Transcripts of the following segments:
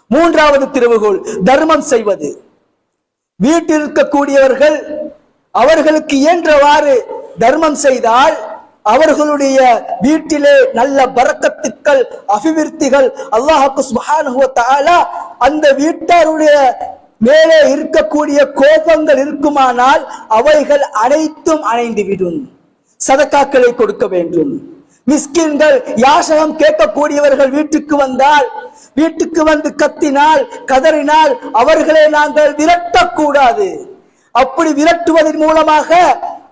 மூன்றாவது திறவுகோல் தர்மம் செய்வது. வீட்டில் இருக்கக்கூடியவர்கள் அவர்களுக்கு இயன்றவாறு தர்மம் செய்தால் அவர்களுடைய வீட்டிலே நல்ல பரக்கத்துக்கள், அபிவிருத்திகள் அல்லாஹ் சுப்ஹானஹு வ தஆலா அந்த வீட்டாருடைய மேலே இருக்கக்கூடிய கோபங்கள் இருக்குமானால் அவைகள் அனைத்தும் அணைந்துவிடும். சதக்காக்களை கொடுக்க வேண்டும். மிஸ்கின்கள், யாசகம் கேட்கக்கூடியவர்கள் வீட்டுக்கு வந்தால், வீட்டுக்கு வந்து கத்தினால், கதறினால் அவர்களை நாங்கள் விரட்டக்கூடாது. அப்படி விரட்டுவதன் மூலமாக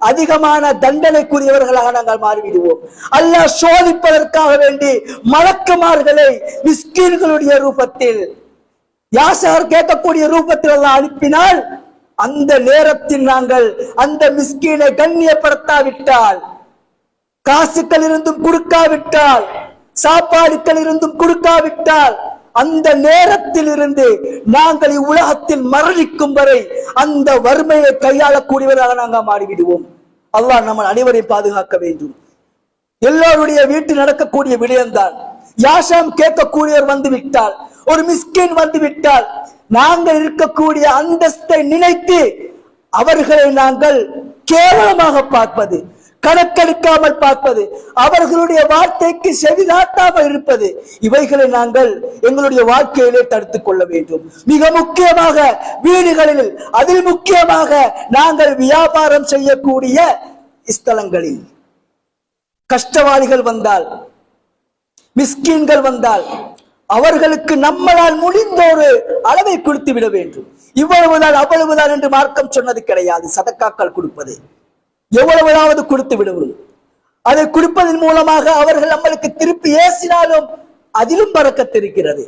அதிகமான தண்டனைக்குரியவர்களாக நாங்கள் மாறிவிடுவோம். அல்லாஹ் சோதிப்பதற்காக வேண்டி மலக்குமார்களை மிஸ்கின்களுடைய ரூபத்தில், யாசகர் கேட்கக்கூடிய ரூபத்தில் அல்லாஹ் அனுப்பினால் அந்த நேரத்தில் நாங்கள் அந்த மிஸ்கீனை கண்ணியப்படுத்தாவிட்டால், காசுக்கள் இருந்தும் கொடுக்காவிட்டால், சாப்பாடுகள் இருந்தும் கொடுக்காவிட்டால், அந்த நேரத்தில் இருந்து நாங்கள் இவ்வுலகத்தில் மரணிக்கும் வரை அந்த வறுமையை கையாளக்கூடியவராக நாங்கள் மாறிவிடுவோம். அல்லாஹ் நம்ம அனைவரை பாதுகாக்க வேண்டும். எல்லோருடைய வீட்டில் நடக்கக்கூடிய விடயம்தான். யாசம் கேட்கக்கூடியவர் வந்து விட்டால், ஒரு மிஸ்கின் வந்து விட்டால், நாங்கள் இருக்கக்கூடிய அந்தஸ்தை நினைத்து அவர்களை நாங்கள் கேவலமாக பார்ப்பது, கணக்கெடுக்காமல் பார்ப்பது, அவர்களுடைய வார்த்தைக்கு செவிதாட்டாமல் இருப்பது, இவைகளை நாங்கள் எங்களுடைய வாழ்க்கையிலே தடுத்துக் கொள்ள வேண்டும். மிக முக்கியமாக வீடுகளில், அதில் முக்கியமாக நாங்கள் வியாபாரம் செய்யக்கூடிய ஸ்தலங்களில் கஷ்டவாளிகள் வந்தால், மிஸ்கின்கள் வந்தால் அவர்களுக்கு நம்மளால் முடிந்த ஒரு அளவை கொடுத்து விட வேண்டும். இவ்வளவுதான் அவ்வளவுதான் என்று மார்க்கம் சொன்னது கிடையாது. சதக்காக்கள் கொடுப்பது எவ்வளவுதாவது கொடுத்து விடுவோம். அதை கொடுப்பதன் மூலமாக அவர்கள் நம்மளுக்கு திருப்பி ஏசினாலும் அதிலும் பரக்கத்து இருக்கிறது.